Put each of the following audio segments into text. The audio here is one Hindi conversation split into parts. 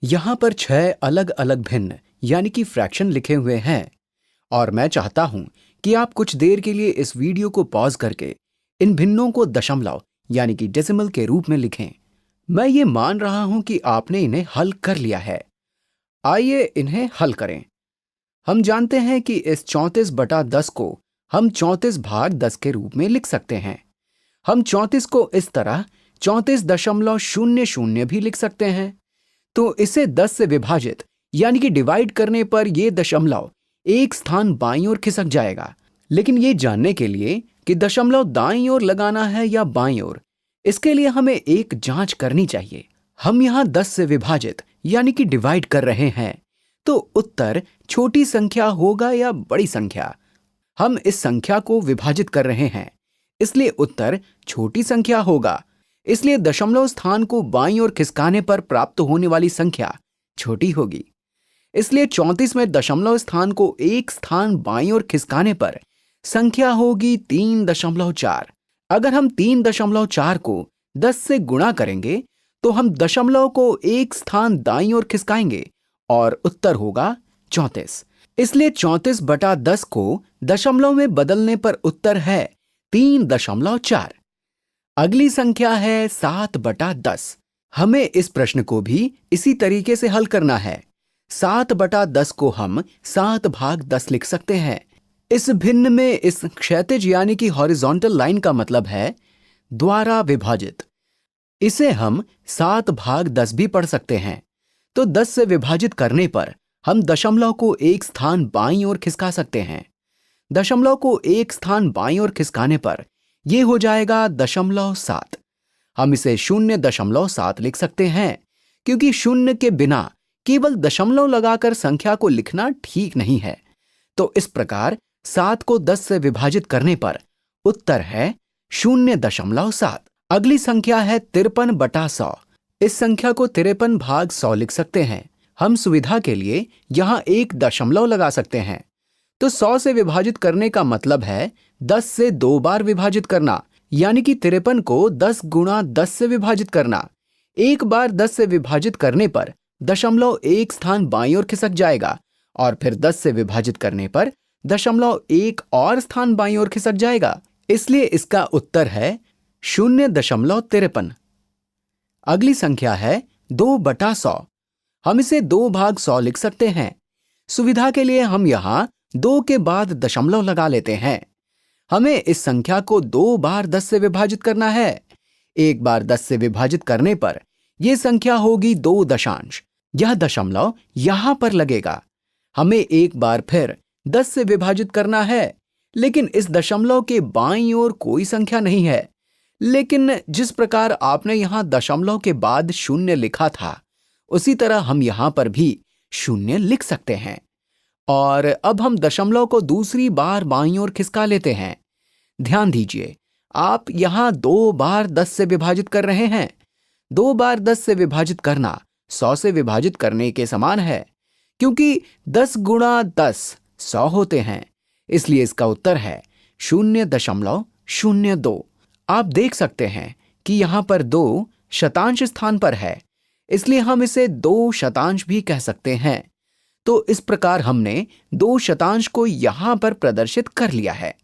यहाँ पर 6 अलग अलग भिन्न यानी कि फ्रैक्शन लिखे हुए हैं और मैं चाहता हूं कि आप कुछ देर के लिए इस वीडियो को पॉज करके इन भिन्नों को दशमलव यानी कि डेसिमल के रूप में लिखें। मैं ये मान रहा हूं कि आपने इन्हें हल कर लिया है। आइए इन्हें हल करें। हम जानते हैं कि इस 34/10 को हम 34/10 के रूप में लिख सकते हैं। हम 34 को इस तरह 34.00 भी लिख सकते हैं। तो इसे 10 से विभाजित यानी कि डिवाइड करने पर यह दशमलव एक स्थान बाईं ओर खिसक जाएगा। लेकिन ये जानने के लिए कि दशमलव दाईं ओर लगाना है या बाईं ओर, इसके लिए हमें एक जांच करनी चाहिए। हम यहां 10 से विभाजित यानी कि डिवाइड कर रहे हैं, तो उत्तर छोटी संख्या होगा या बड़ी संख्या? हम इस संख्या को विभाजित कर रहे हैं, इसलिए उत्तर छोटी संख्या होगा। इसलिए दशमलव स्थान को बाईं ओर खिसकाने पर प्राप्त होने वाली संख्या छोटी होगी। इसलिए 34 में दशमलव स्थान को एक स्थान बाईं ओर खिसकाने पर संख्या होगी 3.4। अगर हम 3.4 को 10 से गुणा करेंगे तो हम दशमलव को एक स्थान दाईं ओर खिसकाएंगे और उत्तर होगा 34। इसलिए 34/10 को दशमलव में बदलने पर उत्तर है 3.4। अगली संख्या है 7/10। हमें इस प्रश्न को भी इसी तरीके से हल करना है। 7/10 को हम 7/10 लिख सकते हैं। इस भिन्न में इस क्षैतिज यानी कि हॉरिजॉन्टल लाइन का मतलब है द्वारा विभाजित। इसे हम 7/10 भी पढ़ सकते हैं। तो 10 से विभाजित करने पर हम दशमलव को एक स्थान बाईं ओर खिसका सकते हैं। दशमलव को एक स्थान बाईं ओर खिसकाने पर यह हो जाएगा 0.7। हम इसे 0.7 लिख सकते हैं, क्योंकि शून्य के बिना केवल दशमलव लगाकर संख्या को लिखना ठीक नहीं है। तो इस प्रकार 7 को 10 से विभाजित करने पर उत्तर है 0.7। अगली संख्या है 53/100। इस संख्या को 53/100 लिख सकते हैं। हम सुविधा के लिए यहां एक दशमलव लगा सकते हैं। तो 100 से विभाजित करने का मतलब है 10 से 2 बार विभाजित करना, यानी कि 53 को 10 गुणा 10 से विभाजित करना। एक बार 10 से विभाजित करने पर दशमलव एक स्थान बाईं ओर खिसक जाएगा और फिर 10 से विभाजित करने पर दशमलव एक और स्थान बाईं ओर खिसक जाएगा। इसलिए इसका उत्तर है 0.53। अगली संख्या है 2/100। हम इसे 2/100 लिख सकते हैं। सुविधा के लिए हम यहां 2 के बाद दशमलव लगा लेते हैं। हमें इस संख्या को 2 बार 10 से विभाजित करना है। एक बार 10 से विभाजित करने पर यह संख्या होगी 2 दशांश। यह दशमलव यहां पर लगेगा। हमें एक बार फिर 10 से विभाजित करना है, लेकिन इस दशमलव के बाईं ओर कोई संख्या नहीं है। लेकिन जिस प्रकार आपने यहां दशमलव के बाद 0 लिखा था, उसी तरह हम यहां पर भी 0 लिख सकते हैं। और अब हम दशमलव को दूसरी बार बाईं ओर खिसका लेते हैं। ध्यान दीजिए, आप यहां 2 बार 10 से विभाजित कर रहे हैं। 2 बार 10 से विभाजित करना 100 से विभाजित करने के समान है, क्योंकि 10 गुणा 10 100 होते हैं। इसलिए इसका उत्तर है 0.02। आप देख सकते हैं कि यहां पर 2 शतांश स्थान पर है, इसलिए हम इसे 2 शतांश भी कह सकते हैं। तो इस प्रकार हमने 2 शतांश को यहां पर प्रदर्शित कर लिया है।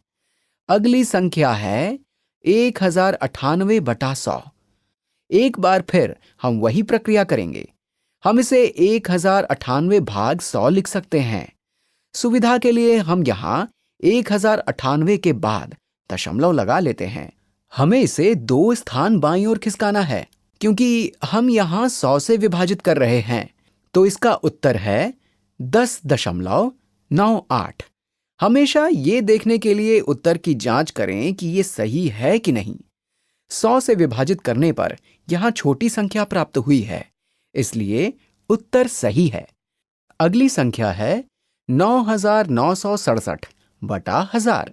अगली संख्या है 1098/100। एक बार फिर हम वही प्रक्रिया करेंगे। हम इसे 1098/100 लिख सकते हैं। सुविधा के लिए हम यहां 1098 के बाद दशमलव लगा लेते हैं। हमें इसे 2 स्थान बाईं ओर खिसकाना है, क्योंकि हम यहां 100 से विभाजित कर रहे हैं। तो इसका उत्तर है 10.98। हमेशा ये देखने के लिए उत्तर की जांच करें कि ये सही है कि नहीं। 100 से विभाजित करने पर यहां छोटी संख्या प्राप्त हुई है, इसलिए उत्तर सही है। अगली संख्या है 9967/1000।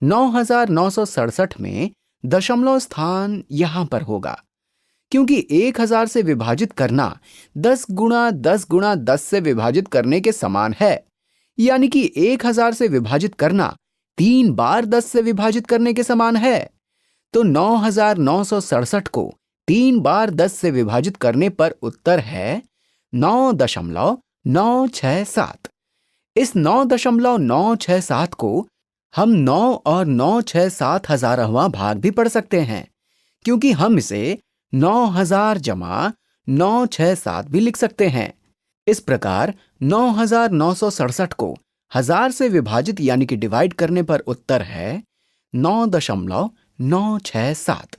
9967 में दशमलव स्थान यहां पर होगा, क्योंकि 1000 से विभाजित करना 10 गुणा 10 गुणा 10 से विभाजित करने के समान है, यानी कि 1000 से विभाजित करना 3 बार 10 से विभाजित करने के समान है। तो 9967 को 3 बार 10 से विभाजित करने पर उत्तर है 9.967। इस 9.967 को हम 9 और 967 भाग भी पढ़ सकते हैं, क्योंकि हम इसे 9000 जमा 967 भी लिख सकते हैं। इस प्रकार 9967 को 1000 से विभाजित यानी कि डिवाइड करने पर उत्तर है 9.967।